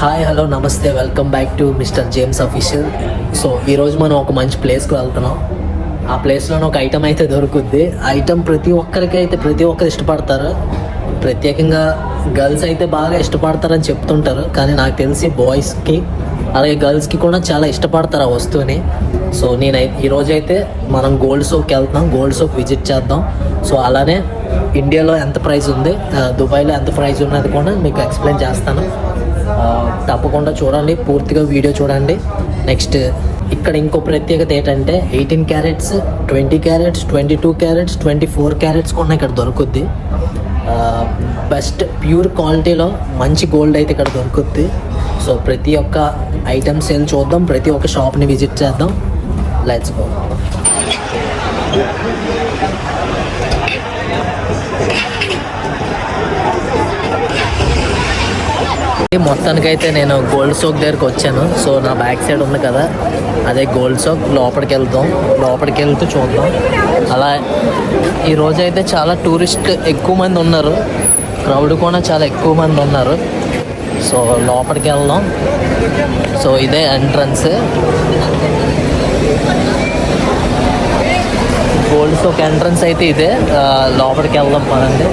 Hi hello నమస్తే, welcome back to mister James official. So ఈరోజు మనం ఒక మంచి ప్లేస్కి వెళ్తున్నాం. ఆ ప్లేస్లోనే ఒక ఐటమ్ అయితే దొరుకుద్ది. ఐటమ్ ప్రతి ఒక్కరు ఇష్టపడతారు. ప్రత్యేకంగా గర్ల్స్ అయితే బాగా ఇష్టపడతారని చెప్తుంటారు, కానీ నాకు తెలిసి బాయ్స్కి అలాగే గర్ల్స్కి కూడా చాలా ఇష్టపడతారు ఆ వస్తువుని. సో ఈరోజైతే మనం గోల్డ్ సోక్కి వెళ్తున్నాం. గోల్డ్ సోక్ విజిట్ చేద్దాం. సో అలానే ఇండియాలో ఎంత ప్రైస్ ఉంది, దుబాయ్లో ఎంత ప్రైస్ ఉన్నది కూడా మీకు ఎక్స్ప్లెయిన్ చేస్తాను. తప్పకుండా చూడండి, పూర్తిగా వీడియో చూడండి. నెక్స్ట్ ఇక్కడ ఇంకో ప్రత్యేకత ఏంటంటే 18 క్యారెట్స్, 20 క్యారెట్స్, 22 క్యారెట్స్, 24 క్యారెట్స్ కూడా ఇక్కడ దొరుకుద్ది. బెస్ట్ ప్యూర్ క్వాలిటీలో మంచి గోల్డ్ అయితే ఇక్కడ దొరుకుద్ది. సో ప్రతి ఒక్క ఐటమ్ సేల్ చూద్దాం, ప్రతి ఒక్క షాప్ని విజిట్ చేద్దాం. Let's go. మొత్తానికైతే నేను గోల్డ్ సోక్ దగ్గరికి వచ్చాను. సో నా బ్యాక్ సైడ్ ఉంది కదా, అదే గోల్డ్ సోక్. లోపలికి వెళ్తూ చూద్దాం. అలా ఈరోజైతే చాలా టూరిస్ట్ ఎక్కువ మంది ఉన్నారు, క్రౌడ్ కూడా చాలా ఎక్కువ మంది ఉన్నారు. సో లోపలికి వెళ్దాం. సో ఇదే ఎంట్రన్స్. గోల్డ్ సోక్ ఎంట్రన్స్ అయితే ఇదే. లోపలికి వెళ్దాం పదండి.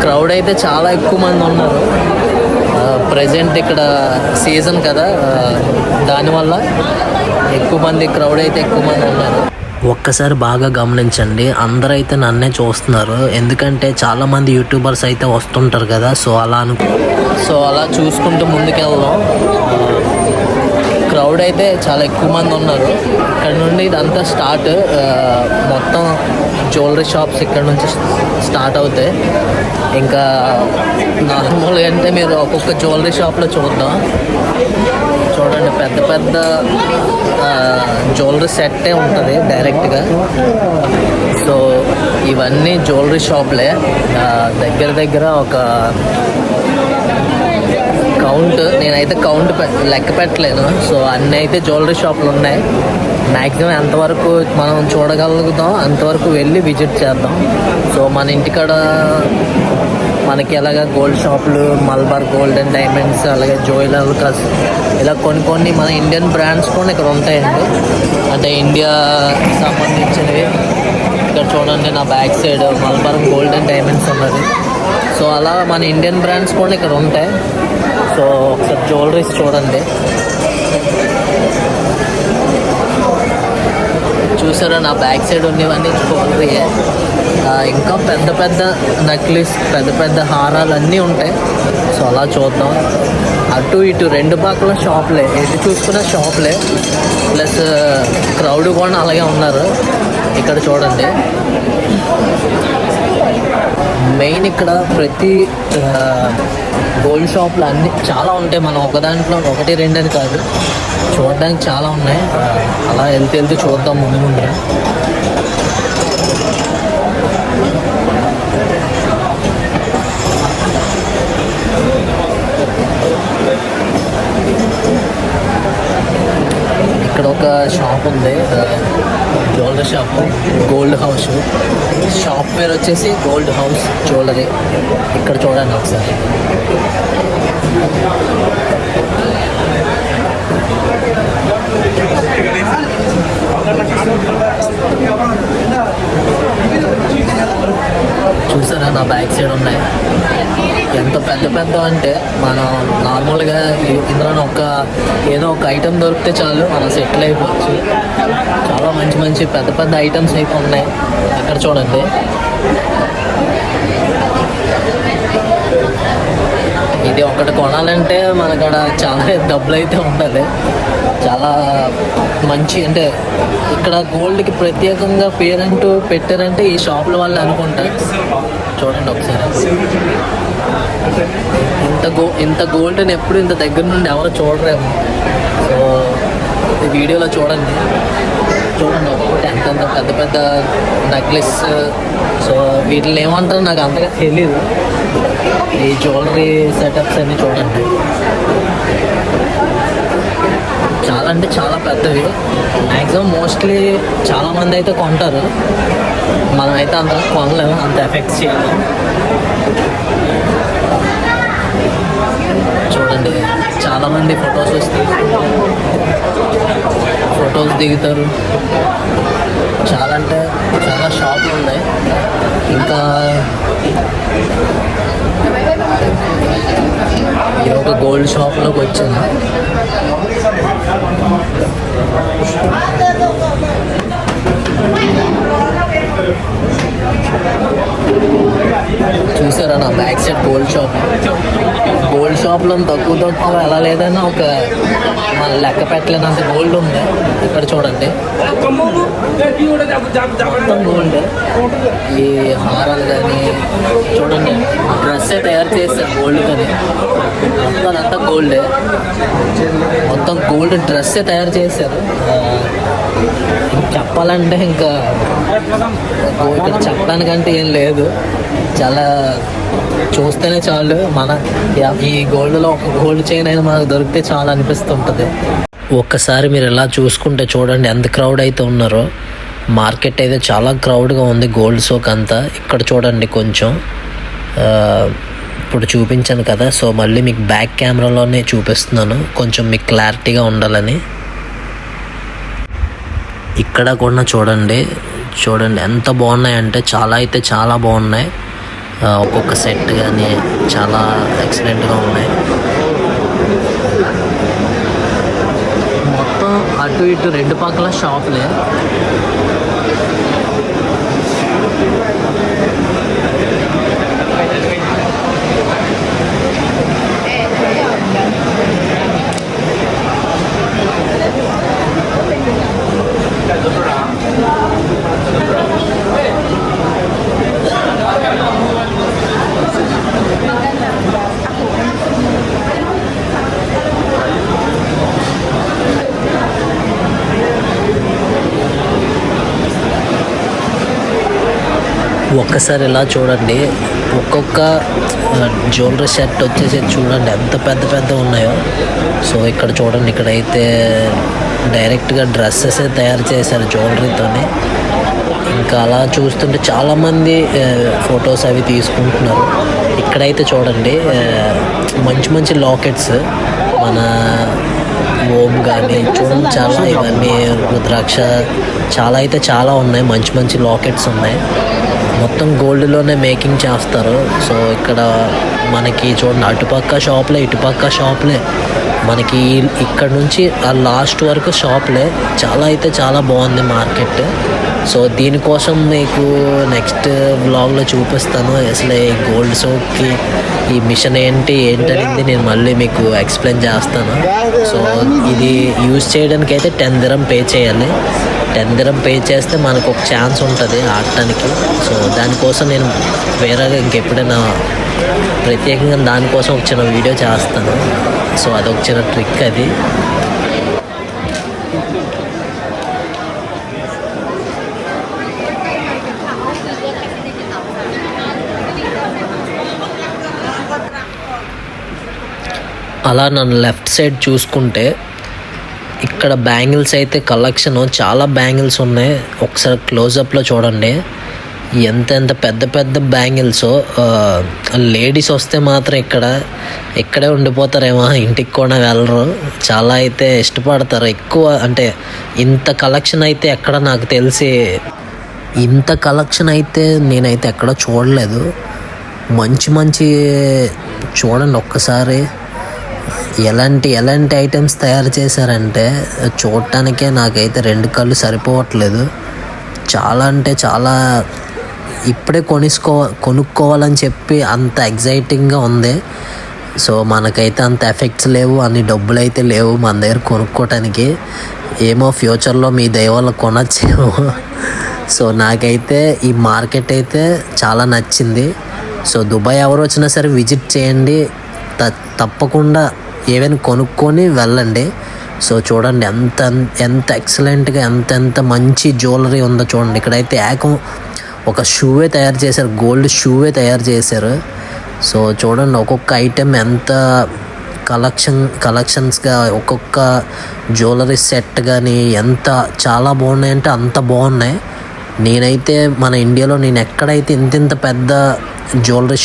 క్రౌడ్ అయితే చాలా ఎక్కువ మంది ఉన్నారు. ప్రజెంట్ ఇక్కడ సీజన్ కదా, దానివల్ల క్రౌడ్ అయితే ఎక్కువ మంది ఉన్నారు. ఒక్కసారి బాగా గమనించండి, అందరైతే నన్నే చూస్తున్నారు. ఎందుకంటే చాలామంది యూట్యూబర్స్ అయితే వస్తుంటారు కదా. సో అలా చూసుకుంటూ ముందుకెళ్దాం. క్రౌడ్ అయితే చాలా ఎక్కువ మంది ఉన్నారు. ఇక్కడ నుండి ఇదంతా స్టార్ట్. మొత్తం జ్యువెలరీ షాప్స్ ఇక్కడ నుంచి స్టార్ట్ అవుతాయి. ఇంకా నార్మల్గా అంటే మీరు ఒక్కొక్క జ్యువెలరీ షాప్లో చూద్దాం. చూడండి, పెద్ద జ్యువెలరీ సెట్టే ఉంటుంది డైరెక్ట్గా. సో ఇవన్నీ జ్యువెలరీ షాప్లే. దగ్గర ఒక నేనైతే లెక్క పెట్టలేను. సో అన్నీ అయితే జ్యువెలరీ షాపులు ఉన్నాయి. మ్యాక్సిమం ఎంతవరకు మనం చూడగలుగుతాం అంతవరకు వెళ్ళి విజిట్ చేద్దాం. సో మన ఇంటికాడ మనకి ఎలాగ గోల్డ్ షాపులు, మల్బార్ గోల్డ్ అండ్ డైమండ్స్, అలాగే జోయిలర్స్, ఇలా కొన్ని మన ఇండియన్ బ్రాండ్స్ కూడా ఇక్కడ ఉంటాయండి. అంటే ఇండియా సంబంధించినవి. ఇక్కడ చూడండి, నా back side Malabar gold and diamonds ఉన్నది. సో అలా మన ఇండియన్ బ్రాండ్స్ కూడా ఇక్కడ ఉంటాయి. సో ఒకసారి జ్యువెలరీస్ చూడండి. చూసారా, నా బ్యాక్ సైడ్ ఉన్నవన్నీ జ్యువెలరీయే. ఇంకా పెద్ద నెక్లెస్, పెద్ద హారాలు అన్నీ ఉంటాయి. సో అలా చూద్దాం. అటు ఇటు రెండు పక్కల షాప్లే, ఎటు చూసుకున్న షాప్లే. ప్లస్ క్రౌడ్ కూడా అలాగే ఉన్నారు. ఇక్కడ చూడండి, మెయిన్ ఇక్కడ ప్రతి గోల్డ్ షాప్లో అన్నీ చాలా ఉంటాయి. మనం ఒక దాంట్లో ఒకటి రెండు అని కాదు, చూడడానికి చాలా ఉన్నాయి. అలా వెళ్తూ చూద్దాం ముందు. ఇక్కడ ఒక షాప్ ఉంది, jewellery shop, gold house. Shop పేరు వచ్చేసి గోల్డ్ హౌస్ జ్యువెలరీ. ఇక్కడ చూడండి ఒకసారి. చూసారా, నా బ్యాక్ సైడ్ ఉన్నాయి. ఎంత పెద్ద అంటే మనం నార్మల్గా ఇందులో ఏదో ఒక ఐటమ్ దొరికితే చాలు మనం సెటిల్ అయిపోవచ్చు. చాలా మంచి పెద్ద ఐటమ్స్ అయితే ఉన్నాయి. ఇక్కడ చూడండి, ఇది ఒకటి కొనాలంటే మనకడ చాలా డబ్బులు అయితే ఉంటుంది. చాలా మంచి, అంటే ఇక్కడ గోల్డ్కి ప్రత్యేకంగా పేరంటూ పెట్టారంటే ఈ షాపుల వాళ్ళు అనుకుంటా. చూడండి ఒకసారి, ఇంత గోల్డ్ని ఎప్పుడు ఇంత దగ్గర నుండి ఎవరు చూడరేమో. సో ఈ వీడియోలో చూడండి ఒక్కొక్కటి ఎంత పెద్ద నెక్లెస్. సో వీటిని ఏమంటారో నాకు అంతగా తెలీదు. ఈ జ్యువెలరీ సెటప్స్ అన్నీ చూడండి, చాలా అంటే చాలా పెద్దవి. మ్యాక్సిమం మోస్ట్లీ చాలామంది అయితే కొంటారు. మనమైతే అంత కొనలేము, అంత ఎఫెక్ట్ చేయలేము. చూడండి, చాలామంది ఫొటోస్ దిగుతారు. చాలా అంటే చాలా షాపులు ఉన్నాయి. ఇంకా ఇది ఒక గోల్డ్ షాప్లోకి వచ్చాను. చూసారా నా బ్యాక్ సైడ్ గోల్డ్ షాప్లో తక్కువ ఎలా లేదన్నా ఒక మన లెక్క పెట్టలేనంత గోల్డ్ ఉంది. ఇక్కడ చూడండి మొత్తం గోల్డ్. ఈ హారాలు కానీ చూడండి, డ్రెస్సే తయారు చేస్తారు గోల్డ్ కానీ. మొత్తం అంతా గోల్డే, మొత్తం గోల్డ్ డ్రెస్సే తయారు చేశారు. చెప్పాలంటే ఇంకా ఇక్కడ చెప్పడానికంటే ఏం లేదు. చాలా చూస్తేనే చాలు, మన ఈ గోల్డ్లో ఒక గోల్డ్ చైన్ అయినా మనకు దొరికితే చాలా అనిపిస్తుంటుంది. ఒక్కసారి మీరు ఇలా చూసుకుంటే చూడండి ఎంత క్రౌడ్ అయితే ఉన్నారో. మార్కెట్ అయితే చాలా క్రౌడ్గా ఉంది గోల్డ్ షోక్ అంతా. ఇక్కడ చూడండి కొంచెం ఇప్పుడు చూపించాను కదా, సో మళ్ళీ మీకు బ్యాక్ కెమెరాలోనే చూపిస్తున్నాను కొంచెం మీకు క్లారిటీగా ఉండాలని. ఇక్కడ కూడా చూడండి ఎంత బాగున్నాయంటే చాలా అయితే చాలా బాగున్నాయి. ఒక్కొక్క సెట్ కానీ చాలా ఎక్సలెంట్గా ఉన్నాయి. మొత్తం అటు ఇటు రెండు పక్కల షాపులే. ఒక్కసారి ఇలా చూడండి, ఒక్కొక్క జ్యువెలరీ సెట్ వచ్చేసి చూడండి ఎంత పెద్ద ఉన్నాయో. సో ఇక్కడ చూడండి, ఇక్కడైతే డైరెక్ట్గా డ్రెస్సెస్ తయారు చేశారు జ్యువెలరీతోని. ఇంకా అలా చూస్తుంటే చాలామంది ఫొటోస్ అవి తీసుకుంటున్నారు. ఇక్కడైతే చూడండి మంచి లాకెట్స్, మన ఓం కానీ చూడండి, చాలా ఇవన్నీ రుద్రాక్ష చాలా ఉన్నాయి. మంచి లాకెట్స్ ఉన్నాయి. మొత్తం గోల్డ్లోనే మేకింగ్ చేస్తారు. సో ఇక్కడ మనకి చూడండి అటుపక్క షాప్లే ఇటుపక్క షాప్లే, మనకి ఇక్కడ నుంచి ఆ లాస్ట్ వరకు షాప్లే. చాలా బాగుంది మార్కెట్. సో దీనికోసం మీకు నెక్స్ట్ బ్లాగ్లో చూపిస్తాను. అసలు ఈ గోల్డ్ షోకి ఈ మిషన్ ఏంటనేది నేను మళ్ళీ మీకు ఎక్స్ప్లెయిన్ చేస్తాను. సో ఇది యూజ్ చేయడానికి అయితే 10 dirham పే చేయాలి. 10 dirham పే చేస్తే మనకు ఒక ఛాన్స్ ఉంటుంది ఆడటానికి. సో దానికోసం నేను వేరేగా ఇంకెప్పుడైనా ప్రత్యేకంగా దానికోసం ఒక చిన్న వీడియో చేస్తాను. సో అదొక చిన్న ట్రిక్ అది. అలా నన్ను లెఫ్ట్ సైడ్ చూసుకుంటే ఇక్కడ బ్యాంగిల్స్ అయితే కలెక్షన్ చాలా బ్యాంగిల్స్ ఉన్నాయి. ఒకసారి క్లోజప్లో చూడండి ఎంత పెద్ద బ్యాంగిల్స్. లేడీస్ వస్తే మాత్రం ఇక్కడే ఉండిపోతారేమో, ఇంటికి కూడా వెళ్ళరు. చాలా అయితే ఇష్టపడతారు ఎక్కువ. అంటే ఇంత కలెక్షన్ అయితే ఎక్కడ నాకు తెలిసి ఇంత కలెక్షన్ అయితే నేనైతే ఎక్కడ చూడలేదు. మంచి చూడండి ఒక్కసారి ఎలాంటి ఐటమ్స్ తయారు చేశారంటే చూడటానికే నాకైతే 2 కళ్ళు సరిపోవట్లేదు. చాలా అంటే చాలా ఇప్పుడే కొనుక్కోవాలని చెప్పి అంత ఎగ్జైటింగ్గా ఉంది. సో మనకైతే అంత ఎఫెక్ట్స్ లేవు, అన్ని డబ్బులు అయితే లేవు మన దగ్గర కొనుక్కోవటానికి. ఏమో ఫ్యూచర్లో మీ దయ వల్ల కొనొచ్చేమో. సో నాకైతే ఈ మార్కెట్ అయితే చాలా నచ్చింది. సో దుబాయ్ ఎవరు వచ్చినా సరే విజిట్ చేయండి, తప్పకుండా ఏవైనా కొనుక్కొని వెళ్ళండి. సో చూడండి ఎంత ఎక్సలెంట్గా ఎంత మంచి జ్యువెలరీ ఉందో చూడండి. ఇక్కడైతే ఒక షూవే తయారు చేశారు, గోల్డ్ షూవే తయారు చేశారు. సో చూడండి ఒక్కొక్క ఐటెం ఎంత కలెక్షన్స్గా, ఒక్కొక్క జ్యువెలరీ సెట్ కానీ చాలా బాగున్నాయంటే అంత బాగున్నాయి. నేనైతే మన ఇండియాలో నేను ఎక్కడైతే ఇంత పెద్ద జ్యువెలరీ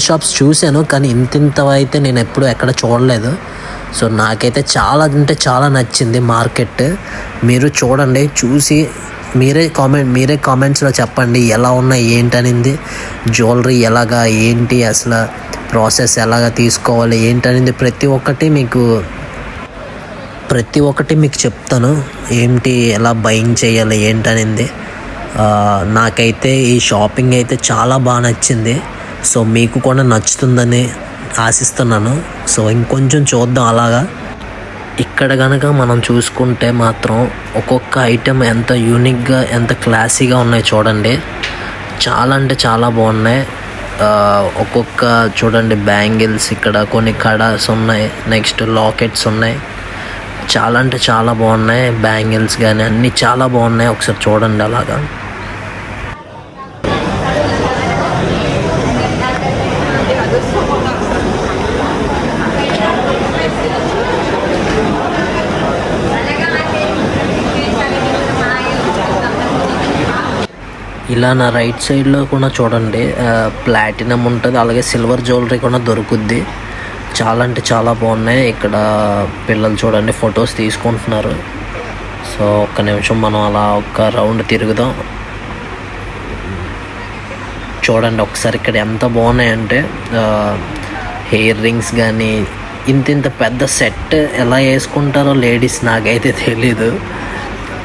షాప్స్ చూశాను, కానీ ఇంత అయితే నేను ఎప్పుడు ఎక్కడ చూడలేదు. సో నాకైతే చాలా అంటే చాలా నచ్చింది మార్కెట్. మీరు చూడండి, చూసి మీరే కామెంట్స్లో చెప్పండి ఎలా ఉన్నాయి ఏంటనింది, జ్యువెలరీ ఎలాగా ఏంటి, అసలు ప్రాసెస్ ఎలాగా తీసుకోవాలి ఏంటనింది ప్రతి ఒక్కటి మీకు చెప్తాను. ఏంటి ఎలా బయింగ్ చేయాలి ఏంటనింది. నాకైతే ఈ షాపింగ్ అయితే చాలా బాగా నచ్చింది. సో మీకు కూడా నచ్చుతుందని ఆశిస్తున్నాను. సో ఇంకొంచెం చూద్దాం. అలాగా ఇక్కడ కనుక మనం చూసుకుంటే మాత్రం ఒక్కొక్క ఐటెం ఎంత యూనిక్గా ఎంత క్లాసీగా ఉన్నాయి చూడండి. చాలా అంటే చాలా బాగున్నాయి. ఒక్కొక్క చూడండి బ్యాంగిల్స్, ఇక్కడ కొన్ని కడాస్ ఉన్నాయి, నెక్స్ట్ లాకెట్స్ ఉన్నాయి. చాలా అంటే చాలా బాగున్నాయి. బ్యాంగిల్స్ కానీ అన్నీ చాలా బాగున్నాయి. ఒకసారి చూడండి అలాగా. ఇలా నా రైట్ సైడ్లో కూడా చూడండి ప్లాటినం ఉంటుంది, అలాగే సిల్వర్ జ్యువెలరీ కూడా దొరుకుద్ది. చాలా అంటే చాలా బాగున్నాయి. ఇక్కడ పిల్లలు చూడండి ఫొటోస్ తీసుకుంటున్నారు. సో ఒక్క నిమిషం మనం అలా ఒక రౌండ్ తిరుగుదాం. చూడండి ఒకసారి ఇక్కడ ఎంత బాగున్నాయంటే హెయిర్ రింగ్స్ కానీ ఇంత పెద్ద సెట్ ఎలా వేసుకుంటారో లేడీస్ నాకైతే తెలీదు.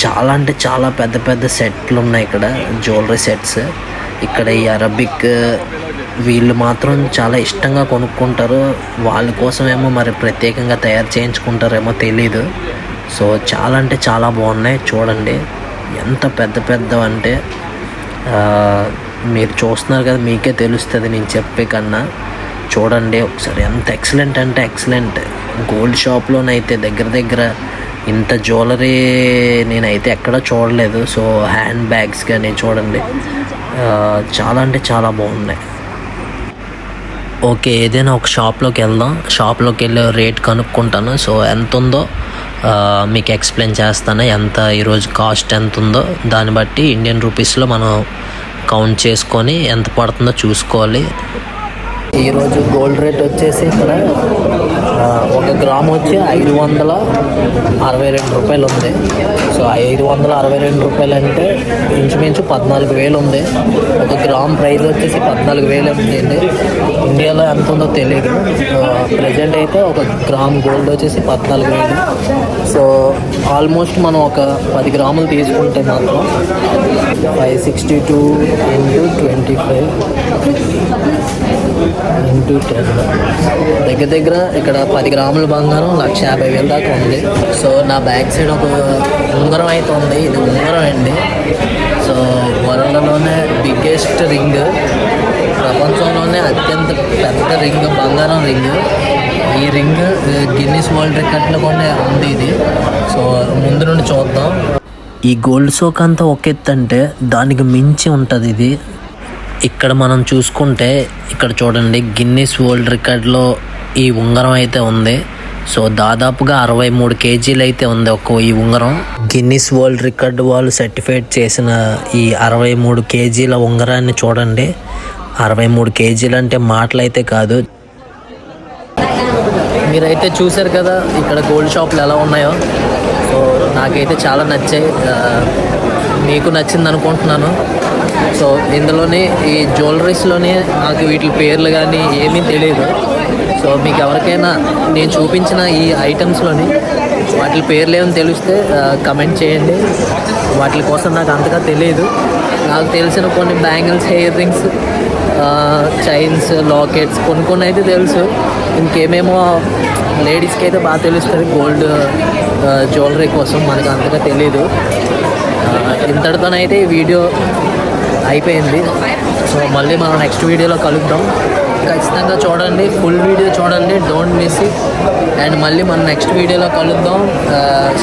చాలా అంటే చాలా పెద్ద సెట్లు ఉన్నాయి ఇక్కడ, జ్యువెలరీ సెట్స్. ఇక్కడ ఈ అరబిక్ వీళ్ళు మాత్రం చాలా ఇష్టంగా కొనుక్కుంటారు. వాళ్ళ కోసమేమో మరి ప్రత్యేకంగా తయారు చేయించుకుంటారేమో తెలీదు. సో చాలా అంటే చాలా బాగున్నాయి. చూడండి ఎంత పెద్ద అంటే మీరు చూస్తున్నారు కదా, మీకే తెలుస్తుంది నేను చెప్పే కన్నా. చూడండి ఒకసారి ఎంత ఎక్సలెంట్ అంటే ఎక్సలెంట్. గోల్డ్ షాప్లోనైతే దగ్గర ఇంత జ్యువెలరీ నేనైతే ఎక్కడా చూడలేదు. సో హ్యాండ్ బ్యాగ్స్ కానీ చూడండి చాలా అంటే చాలా బాగున్నాయి. ఓకే, ఏదైనా ఒక షాప్లోకి వెళ్దాం. షాప్లోకి వెళ్ళి రేట్ కనుక్కుంటాను. సో ఎంత ఉందో మీకు ఎక్స్ప్లెయిన్ చేస్తాను. ఎంత ఈరోజు కాస్ట్ ఎంత ఉందో దాన్ని బట్టి ఇండియన్ రూపీస్లో మనం కౌంట్ చేసుకొని ఎంత పడుతుందో చూసుకోవాలి. ఈరోజు గోల్డ్ రేట్ వచ్చేసి ఇక్కడ 1 గ్రామ్ వచ్చి 562 రూపాయలు ఉంది. సో 562 రూపాయలు అంటే ఇంచుమించు 14,000 ఉంది. 1 గ్రామ్ ప్రైస్ వచ్చేసి 14,000 ఉంది. ఇండియాలో ఎంత ఉందో తెలియదు. ప్రజెంట్ అయితే 1 గ్రామ్ గోల్డ్ వచ్చేసి 14,000. సో ఆల్మోస్ట్ మనం ఒక 10 గ్రాములు తీసుకుంటే మాత్రం 562 × 25 × 10 దగ్గర ఇక్కడ 10 గ్రాముల బంగారం 150,000 దాకా ఉంది. సో నా బ్యాక్ సైడ్ ఒక ఉంగరం అయితే ఉంది. ఇది ఉంగరం అండి. సో వరల్డ్లోనే బిగ్గెస్ట్ రింగ్, ప్రపంచంలోనే అత్యంత పెద్ద రింగ్, బంగారం రింగ్. ఈ రింగ్ గిన్నిస్ వరల్డ్ రికార్డ్లో కూడా ఉంది ఇది. సో ముందు నుండి చూద్దాం. ఈ గోల్డ్ సోక్ అంతా ఒక ఎత్తు అంటే దానికి మించి ఉంటుంది ఇది. ఇక్కడ మనం చూసుకుంటే ఇక్కడ చూడండి గిన్నిస్ వరల్డ్ రికార్డ్లో ఈ ఉంగరం అయితే ఉంది. సో దాదాపుగా 63 కేజీలు అయితే ఉంది ఈ ఉంగరం. గిన్నిస్ వరల్డ్ రికార్డ్ వాళ్ళు సర్టిఫైడ్ చేసిన ఈ 63 కేజీల ఉంగరాన్ని చూడండి. 63 కేజీలు అంటే మాటలైతే కాదు. మీరైతే చూసారు కదా ఇక్కడ గోల్డ్ షాపులు ఎలా ఉన్నాయో. సో నాకైతే చాలా నచ్చాయి. మీకు నచ్చింది అనుకుంటున్నాను. సో ఇందులోనే ఈ జ్యువెలరీస్లోనే నాకు వీటి పేర్లు కానీ ఏమీ తెలియదు. సో మీకు ఎవరికైనా నేను చూపించిన ఈ ఐటమ్స్లోని వాటి పేర్లు ఏమైనా తెలిస్తే కమెంట్ చేయండి. వాటి కోసం నాకు అంతగా తెలియదు. నాకు తెలిసిన కొన్ని bangles, hair rings, chains, lockets కొన్ని అయితే తెలుసు. ఇంకేమేమో లేడీస్కి అయితే బాగా తెలుస్తుంది గోల్డ్ జ్యువెలరీ కోసం. మనకు అంతగా తెలీదు. ఇంతటితోనైతే ఈ వీడియో అయిపోయింది. సో మళ్ళీ మనం నెక్స్ట్ వీడియోలో కలుద్దాం. ఖచ్చితంగా చూడండి, ఫుల్ వీడియో చూడండి, డోంట్ మిస్ ఇట్. అండ్ మళ్ళీ మనం నెక్స్ట్ వీడియోలో కలుద్దాం.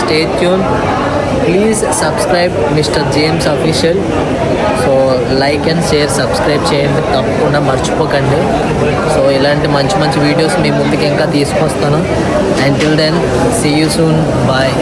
Stay tune. Please subscribe mister James official. So like and share, subscribe చేయండి తప్పకుండా మర్చిపోకండి. సో ఇలాంటి మంచి వీడియోస్ మీ ముందుకు ఇంకా తీసుకొస్తాను. Until then see you soon. Bye.